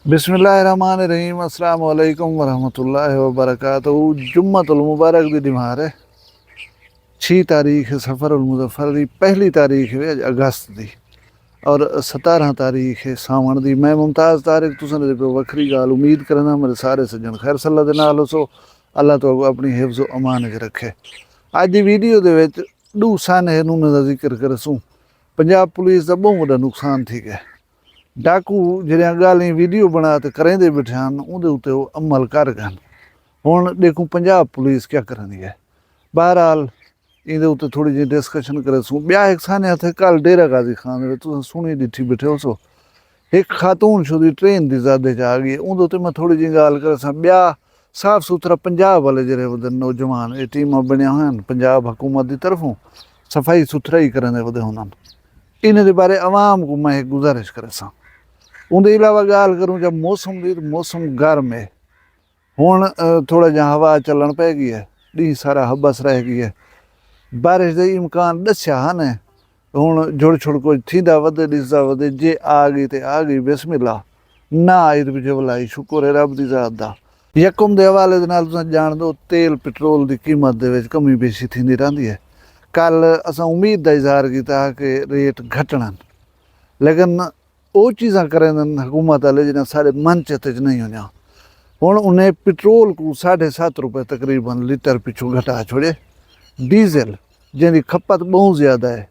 बिस्मिल्लाहिर्रहमानिर्रहीम अस्सलाम वालेकुम वरहमतुल्लाहि वबरकातुहू। जुम्मतुल मुबारक दी दिमार है 6 तारीख सफ़रुल मुज़फ़्फ़र दी, पहली तारीख है अगस्त दी और 17 तारीख है सावण दी। मैं मुमताज़ तारिक तुसां दे पे वखरी गाल उम्मीद करना मेरे सारे सज्जन खैर सल्ला दे नाल हो। अल्लाह तो अपनी हिफ्ज़ व अमान च रखे। अज दी वीडियो दे विच दू साने नूने दा जिक्र करसूं। पंजाब पुलिस दा बहुत वड्डा नुकसान थी गया। डाकू ਜਿਹੜੀਆਂ गाली वीडियो बना तो करेंदे बैठे हैं उहदे उत्ते अमल कर गए। हुण देखूं पंजाब पुलिस क्या करनी है। बहरहाल इहदे उत्ते थोड़ी जी डिस्कशन करेसूं। ब्याह एक साने हथे कल डेरा गाजी खान दे तुसीं सुनी डिठी बैठे हो सो एक खातून शुदी ट्रेन दी ज़ादे च आ गई। उहदे उत्ते मैं थोड़ी जी गाल करां। ब्याह साफ सुथरा पंजाब वाले जिहड़े वदे नौजवान ये टीमां बनिया होईयां पंजाब हुकूमत की तरफों सफाई सुथरा ही करन दे वदे हुंदन। इन्हां दे बारे अवाम को मैं एक गुजारिश करां। उनके अलावा गाल करूँ जब मौसम की तो मौसम गर्म है। हुण थोड़ा जहा हवा चलन पै गई है, डी सारा हबस रह गई है। बारिश के इम्कान दस्या है ने। हुण जुड़ छुड़ कुछ थींदा वधे दिसदा वधे। जे आ गई तो आ गई बिस्मिल्लाह, ना आई तो पिछे भलाई शुक्र है रब की ज़ात दा। यकम के हवाले दे नाल तुसीं जाण दो तेल पेट्रोल की कीमत दे विच कमी बेशी थींदी रहिंदी है। कल असां उम्मीद का इज़हार किया कि रेट घटणन, लेकिन वो चीज़ां करें हुकूमत वाले जिन्हें सारे मन चेते च नहीं होना। हुण उन्हें पेट्रोल को 7.5 रुपए तकरीबन लीटर पिछू घटा छोड़े। डीजल जिंदी खपत बहुत ज़्यादा है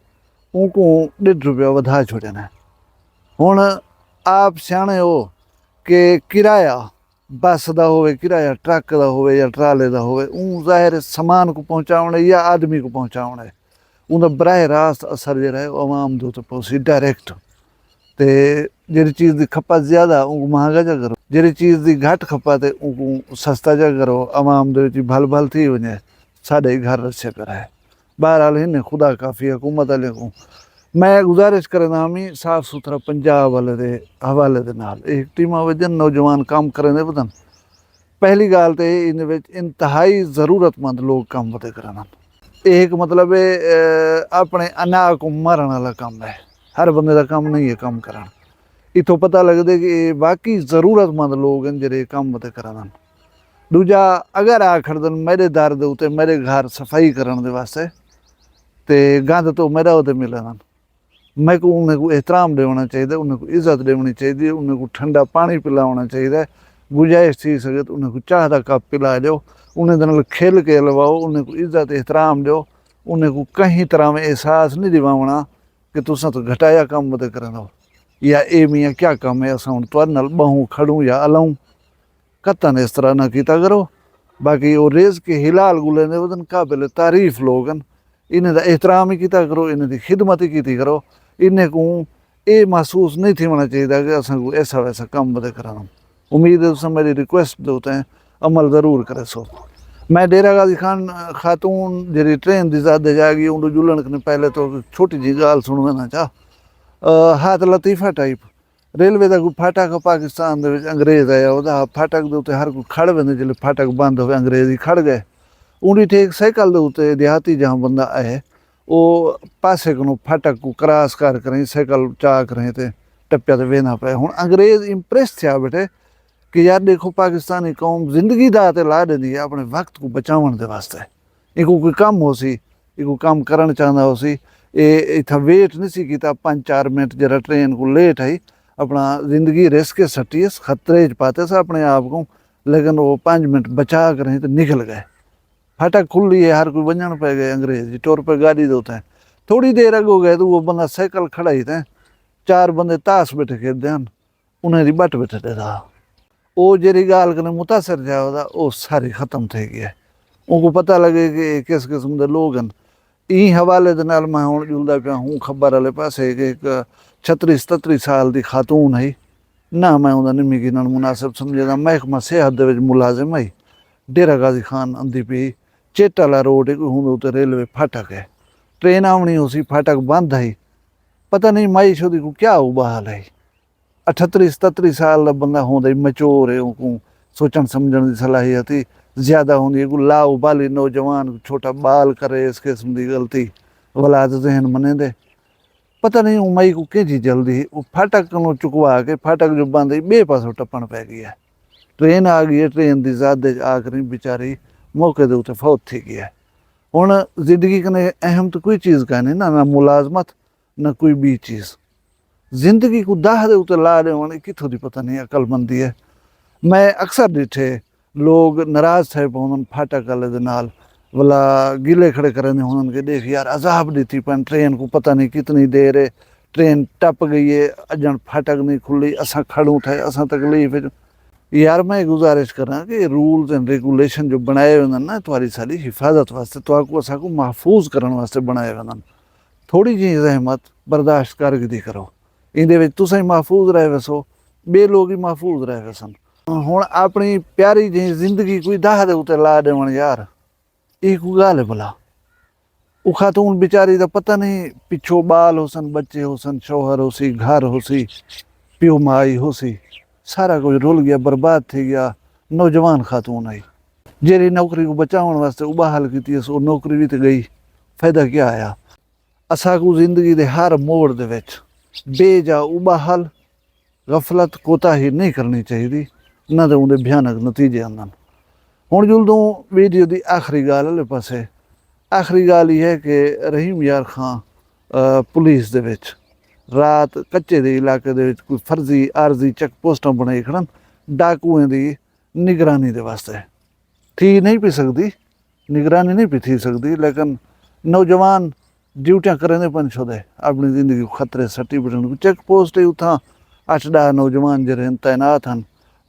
उनको 1.5 रुपया वधा छोड़े ने। हुण आप सियाणे हो कि किराया बस का होवे, किराया ट्रक का होवे या ट्राले का होवे, ज़ाहिर समान को पहुँचाने या आदमी को पहुँचाने उनका बराह रास्त असर जो है आवाम के उत्ते पहुँची डायरैक्ट। तो जी चीज़ की खपत ज़्यादा उनको महंगा जा करो, जी चीज़ की घट खपत है उनको सस्ता जा करो। आवाम दे भल भल थी वने साढ़े घर रस्से पर है। बहरहाल इन्हें खुदा काफ़ी हुकूमत वाले को मैं गुजारिश करना हमी साफ सुथरा पंजाब वाले दे हवाले दे नाल एक टीम वजन नौजवान काम करें वधन। पहली गाल तो इन इंतहाई ज़रूरतमंद लोग काम वधे करन। एक मतलब अपने अना को मारन वाला काम है, हर बंदे का काम नहीं है काम करना। इतों पता लगता कि बाकी ज़रूरतमंद लोग हैं जो काम वधे करन। दूजा अगर आखड़ दिन मेरे दर दे उत्ते मेरे घर सफाई करने दे वास्ते तो गंद तो मेरा उत्ते मिलना। मैं को उन्हें को एहतराम देना चाहिए, उन्हें को इज्जत देनी चाहिए, उन्हें को ठंडा पानी पिलाना चाहिए। गुजारिश थी सके तो उन्हें को चाह का कप पिला दो, उन्हें दे खेल के लवाओ, उन्हें को इज्जत एहतराम दो। उन्हें को कहीं तरह में एहसास नहीं दिवावना कि तुसा तो घटाया काम वधे करना या ए मियाँ क्या काम है असां हुण तुहाडे नाल बहूं खड़ूं या हलाऊं। कतन इस तरह ना कीता करो। बाकी वो रेज़ के हिलाल गुले ने वदन काबिल तारीफ लोग हैं, इन्हें दा एहतराम ही किया करो, इन्हें दी खिदमत ही की करो। इन्हें को ये महसूस नहीं थी होना चाहिए कि असां को ऐसा वैसा काम वधे कराना। उम्मीद है तुम मेरी रिक्वेस्ट दो तो अमल ज़रूर करे सो। मैं डेरा गाजी खान खातून जी ट्रेन की ज़ादे जाएगी उन जुलन ने पहले तो छोटी जी गाल सुन ना चाह। हाथ लतीफ़ा टाइप रेलवे का कोई फाटक पाकिस्तान दे अंग्रेज़ आया वह फाटक के उत्ते हर कोई खड़ वेंदे जिसले फाटक बंद हो अंग्रेज़ ही खड़ गए। उन्हीं ठीक साइकिल के उत्ते देहाती जहाँ बंदा आए वो पासे को फाटक को क्रॉस कर करें साइकिल चा करें तो टप्पिया तो वेना पे। हुण अंग्रेज़ इंप्रेस थे बेटे कि यार देखो पाकिस्तानी कौम जिंदगी दा ते ला देंदी है अपने वक्त को बचावन दे वास्ते। इनको कोई काम हो सी, इनको काम करना चाहता हो सी, ये इतना वेट नहीं सी कीता 5-4 मिनट जरा ट्रेन को लेट आई अपना जिंदगी रिस्क के सटी खतरे च पाते सा अपने आप को। लेकिन वो 5 मिनट बचा कर तो निकल गए। फाटक खुली है हर कोई बंजन पे गए अंग्रेज जी टोर पे गाड़ी दो थे। थोड़ी देर अगो गए तो वो बंदा साइकिल खड़ा ही थे, 4 बंदे ताश बैठे खेलते हैं उन्हें बट बैठे दे रहा। वो जी गाल कने मुतासर जाओ वो सारी खत्म थे गई है। उनको पता लगे कि किस किस्म के लोग हैं। ई हवाले दे नाल मैं हुण जुलदा पिया हूँ खबर वाले पासे एक 36-37 साल की खातून है ना। मैं उन्हें निमी गिनण मुनासिब समझदा। महकमा सेहत दे विच मुलाजिम है। डेरा गाजी खान आंदी पई चेट वाला रोड है हुण उत्ते रेलवे फाटक है। ट्रेन आवनी उसी फाटक बंद है। पता नहीं माई छोदी को क्या उबाल है। 38-37 साल का बंदा होंदा मचोर है। उनको सोचण समझण की सलाहियत ही ज़्यादा होंदी है। लाओ बाली नौजवान छोटा बाल करे इस किस्म की गलती वलाद जहन मने दे। पता नहीं उमई को के जी जल्दी वो फाटक को चुकवा के फाटक जो बंद बे पासों टप्पण पै गई है। ट्रेन आ गई है, ट्रेन की ज़्यादा आखिरी बेचारी मौके के उत्ते फौत थी गई है। हुण जिंदगी कने अहम तो कोई चीज़ का नहीं ना मुलाजमत ना कोई बी चीज़। जिंदगी को दाह दे उत्ते ला देवण किथों दी पता नहीं अकलमंदी है। मैं अक्सर डिठे लोग नाराज थे पौन फाटक वाले दे नाल वाला गिले खड़े करेंदे हुनन के देख यार अजाब दी पन ट्रेन को पता नहीं कितनी देर है, ट्रेन टप गई है, अजन फाटक नहीं खुली, असा खड़ू थे, असा तकलीफ है। यार मैं गुजारिश करा कि रूल्स एंड रेगुलेशन जो बनाए हुए ना तुम्हारी सारी हिफाजत वास्ते तो असा को महफूज करने वास्ते बनाए हुए। थोड़ी जी रहमत बर्दाश्त करके करो, इहदे तुसीं महफूज रहे वसो, बे लोग ही महफूज रहे वसन। हुण अपनी प्यारी जी जिंदगी कोई दाह दे उत्ते ला देवण यार ये कोई गल है भला। वो खातून बेचारी का पता नहीं पिछो बाल होसन, बच्चे होसन, शौहर होसी, घर होसी, प्यो माई होसी, सारा कुछ रुल गया, बर्बाद थी गया। नौजवान खातून आई जेरी नौकरी को बचाने वास्ते उबाहल की सो नौकरी भी तो गई, फायदा क्या आया। असा को जिंदगी के हर मोड़ दे विच बेजा उबाहल गफलत कोताही नहीं करनी चाहिए, ना तो उनके भयानक नतीजे आंदन। हुण जुलदों वीडियो की आखिरी गल वाले पासे आखिरी गल यह है कि रहीम यार खां पुलिस दे विच रात कच्चे दे इलाके दे विच कोई फर्जी आरजी चेक पोस्टां बनाई खड़न डाकुएं की निगरानी दे वास्ते। थी नहीं पी सकती निगरानी नहीं पी थी सकती, लेकिन नौजवान ड्यूटियां करेंदे पन छोदे अपनी जिंदगी को खतरे सट्टी बिठन। चेक पोस्ट है उतां 8-10 नौजवान जो तैनात हैं,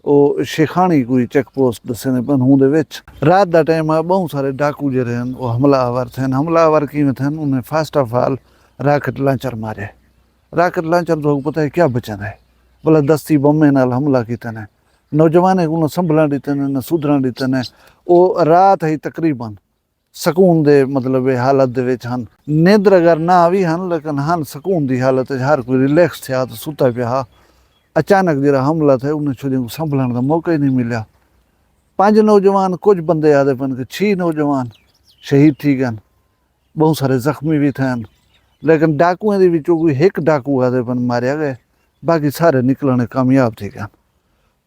वो शेखानी कोई चेक पोस्ट दसे पन हूँ रात का टाइम आ बहुत सारे डाकू जो वो हमलावर थे। हमलावर किमें थे उन्हें first of all rocket launcher मारे। राकेट लॉन्चर तो पता है क्या बचन है, बोला दस्ती बम्बे नाल हमला किते ने, नौजवान को संभलन दीते ने न सुधरन दीते ने। वो रात ही तकरीबन सकून दे मतलब हालत दे विच हन, निंद्र अगर ना भी हन लेकिन हन सकून की हालत हर कोई रिलैक्स थे तो सुता पिया। अचानक जरा हमला थे उन्हें छोड़े संभलन का मौका ही नहीं मिला। 5 नौजवान कुछ बंदे आदे पन के 6 नौजवान शहीद थी गए, बहुत सारे जख्मी भी थे। लेकिन डाकुएं दे विचों कोई एक डाकू आदे पन मारिया गए, बाकी सारे निकलने कामयाब थी गए।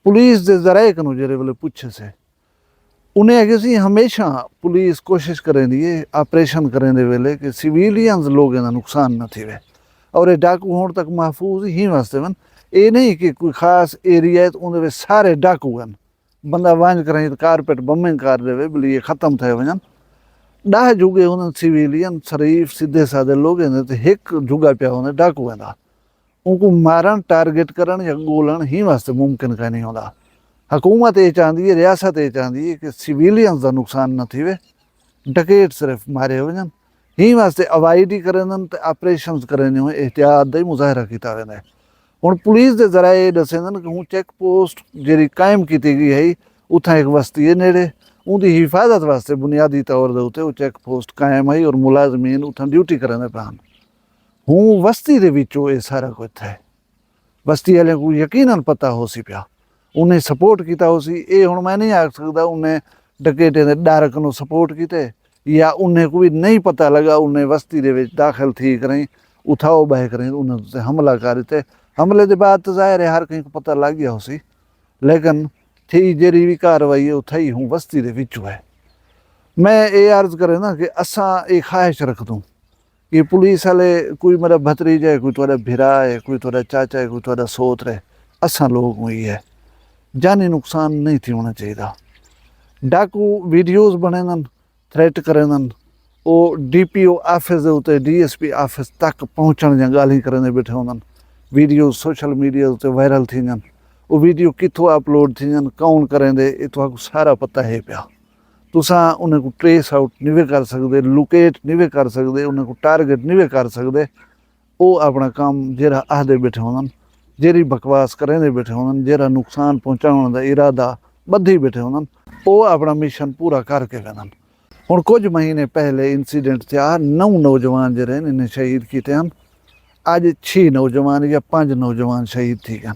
पुलिस के जराए कनो जरे वाले पूछे से उन्हें अगे सी हमेशा पुलिस कोशिश करें दी ऑपरेशन करें दे वेले कि सिविलियंस लोगों का नुकसान न थे। और ये डाकू होने तक महफूज ही वास्ते वन, ये नहीं कि कोई खास एरिया है तो उन्हें सारे डाकू हैं बंदा वंज करें तो कारपेट बमिंग कर दे बोले ये खत्म थे वजन। 10 जुगे उन्हें सिविलियन शरीफ सीधे साधे लोग हैं तो एक जुगा पिया उन्हें डाकू हैं उनको मारन टारगेट करन या गोलन ही वास्ते मुमकिन का नहीं होता। हुकूमत ये चाहती है, रियासत ये चाहती है कि सिविलियंस का नुकसान न थे, डकेट सिर्फ मारे वजन ही वास्ते अवॉइड ही करें तो ऑपरेशन करें एहतियात का ही मुजाहरा किया वेंदा। हुण पुलिस के जराए ये दसेंदन कि हूँ चेक पोस्ट जी कायम की गई है उतना एक बस्ती है नेड़े उनकी हिफाजत वास्ते बुनियादी तौर के उत्ते वो चेक पोस्ट कायम है और मुलाजमीन उतना ड्यूटी करेंदे पान। हूँ बस्ती के विचों ये सारा कुछ है, बस्ती वाले को यकीनन पता हो सी पिया, उन्हें सपोर्ट किया हो सी। ये हुण मैं नहीं आख सकता उन्हें डकेटे ने डर को सपोर्ट किते या उन्हें कोई नहीं पता लगा उन्हें बस्ती के दाखिल थी करें उठाओ बह करें उन्हें हमला कर दिते। हमले के बाद तो जाहिर है हर कहीं को पता लग गया हो सी, लेकिन थी जेरी भी कार्रवाई है थी हूँ बस्ती के विचों है। मैं ये अर्ज करें ना कि असा एक ख्वाहिश रख दूँ कि पुलिस वाले कोई मेरा भतरीजा है, कोई थोड़ा भिरा है, कोई थोड़ा चाचा है, कोई थोड़ा सोत है, असा लोग हुई है जानी नुकसान नहीं थी होना चाहिए। डाकू वीडियोज़ बनेंदन थ्रेट करेंदन वो DPO ऑफिस के उत्ते DSP ऑफिस तक पहुँचण जहाँ गाली करेंदे बैठे होंदन। वीडियो सोशल मीडिया उत्ते वायरल थींदन, वो वीडियो कितों अपलोड थींदन कौन करेंदे ये तो सारा पता है पिया। तुसां उन्हें को ट्रेस आउट नहीं कर सकते, लोकेट नहीं कर सकते, उन्हें को टारगेट नहीं कर सकते। वो अपना काम जरा आखदे बैठे होंदन, जेरी बकवास करेंदे बैठे होंदन, जरा नुकसान पहुँचाने का इरादा बधी बैठे होंदन, वो अपना मिशन पूरा करके वेंदन। हुण कुछ महीने पहले इंसीडेंट थे 9 नौजवान जो इन्हें शहीद किए हैं, अज 6 नौजवान या 5 नौजवान शहीद थी गए।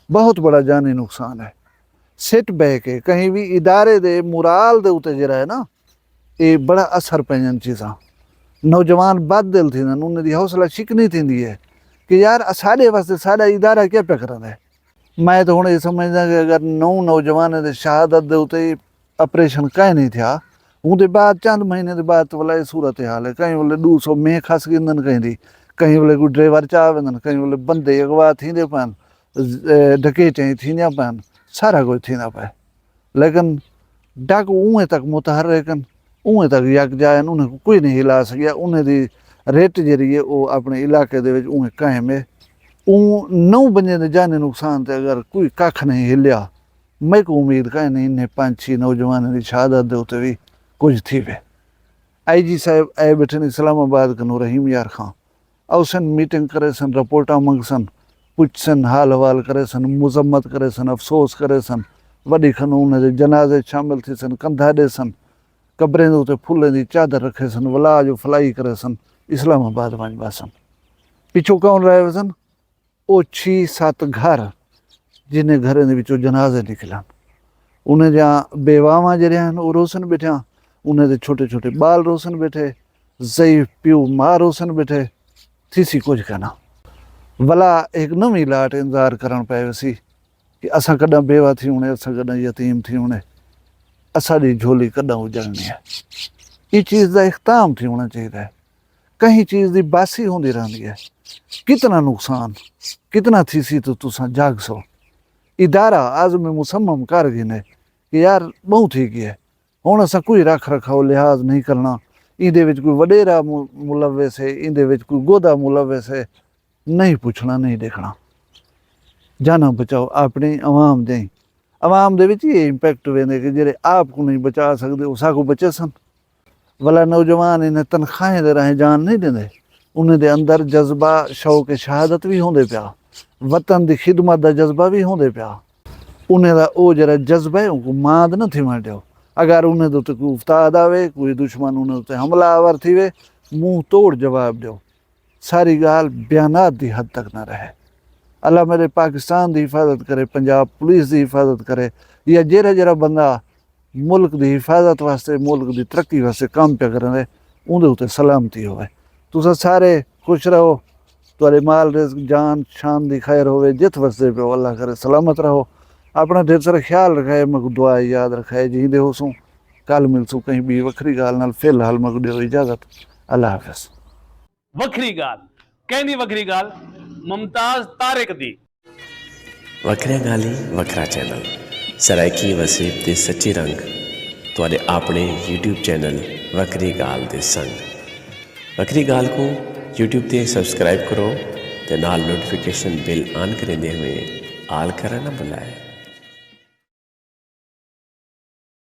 बहुत बड़ा जानी नुकसान है, सिट बैक है कहीं भी इदारे दे मुराल दे उत्ते जरा है ना ये बड़ा असर पैन चीज़ा। नौजवान बद दिल थी उन्हें हौसला शिकनी थी है कि यार साढ़े वास्ते साढ़ा इदारा क्या पे करा है। मैं तो हुण ये समझदा कि अगर 9 नौजवान दे शहादत दे उत्ते ऑपरेशन कहीं नहीं था, उनके बाद चंद महीने के बाद तो भला सूरत हाल है। कहीं बोले 200 में खस गिंदन, कहीं बोले कोई ड्राइवर चाह वेंदन, कहीं बोले बंदे अगवा थींदे पैन, डकैतियां थींदियां पैन, सारा कुछ थींदा पे। लेकिन डक उएं तक मुतहरकन, उएं तक यकजायन, उन्हें कोई नहीं हिला सकिया। उन्हें दी रेट जरिए वो अपने इलाके दे विच उएं कायम है। 9 बंदे दे जाने नुकसान ते अगर कोई कख नहीं हिलिया, मैं को उम्मीद कहीं नहीं इन्हें 5-6 नौजवानों की शहादत दे उत्ते भी कुछ थी वे। IG साहब आए बैठे ने इस्लामाबाद कनो रहीम यार खां, औसन मीटिंग करे सन, रिपोर्टा मंगसन, पुछसन, हाल हवाल करे सन, मुजम्मत करे सन, अफसोस करे सन। वॾी खन उनजे जनाज़े शामिल थी सन, कंधा ॾे सन, कब्रें दे उत्ते फुल्लें दी चादर रखे सन, वला जो फलाई करे सन, इस्लामाबाद वञ सन। पिछो कौन रहे सन? वो 6-7 घर जिन्हें घरें दे विचों जनाज़े निकलन। उन्हें जहाँ बेवावां जड़ियां वो रोसन बैठिया, उन्हें दे छोटे छोटे बाल रोसन बैठे, ज़ईफ़ प्यू मां रोसन बैठे, थीसी कुछ कहना। भला एक नवी लाट इंतज़ार करण पे वसी कि असां कॾहिं बेवा थी वणे, असां कॾहिं यतीम थी वणे, असांजी झोली कॾहिं उजड़नी है। ये चीज़ का इख्ताम थी होना चाहिए। कहीं चीज़ की बासी होंदी रहंदी है। कितना नुकसान कितना थी सी तो तुसां जाग सो। इदारा आज़म मुसम्मम कर गए ने कि यार बहुत थी गया, हुण असां कोई रख रखाव लिहाज नहीं करना। इंदे विच कोई वडेरा मुलविस है, इंदे विच कोई गोदा मुलविस है, नहीं पुछना नहीं देखना। जाना बचाओ अपनी आवाम दे। आवाम दे विच ये इंपैक्ट वेंदे कि जेह्ड़े आप को नहीं बचा सकते वो साकू बचे सन। भला नौजवान इन्हें तनखाहें दे राहें जान नहीं देंदे, उन्हें दे अंदर जज्बा शौक शहादत भी होंदे पिया, वतन की खिदमत का जज्बा भी होंदे पिया। उन्हें दा ओ जरा जज्बा है उनको मांद न थी ॾियो। अगर उन्हें दे उत्ते कोई उस्ताद आवे, कोई दुश्मन उन्हें उत्ते हमलावर थी वे, मुंह तोड़ जवाब ॾियो। सारी गाल बयानात की हद तक न रहे। अल्लाह मेरे पाकिस्तान की हिफाजत करे, पंजाब पुलिस की हिफाजत करे, या जेड़ा जेड़ा बंदा मुल्क की हिफाजत वास्ते, मुल्क की तरक्की वास्ते काम पे करें, उनके उत्ते सलामती होवे। तुसां सारे खुश रहो, तुहाडे माल रिज़्क जान शान की खैर होवे, जित वसदे पे अल्लाह करे सलामत रहो। अपना ढेर सारा ख्याल रखाए, मको दुआ याद रखाए। जींदे होसूं कल मिलसूं कहीं भी वखरी गाल नाल। फिलहाल मको दियो इजाजत। अल्लाह हाफिज़। वखरी गाल कहनी, वखरी गाल मुमताज तारिक दी। वखरिया गाली वखरा चैनल सराइकी वसीब दे सच्चे रंग तुहाडे अपने YouTube चैनल वखरी गाल दे संग। वखरी गाल को YouTube ते सब्सक्राइब करो ते नाल नोटिफिकेशन बिल ऑन करेंदे हुए आल करना न भुलाए।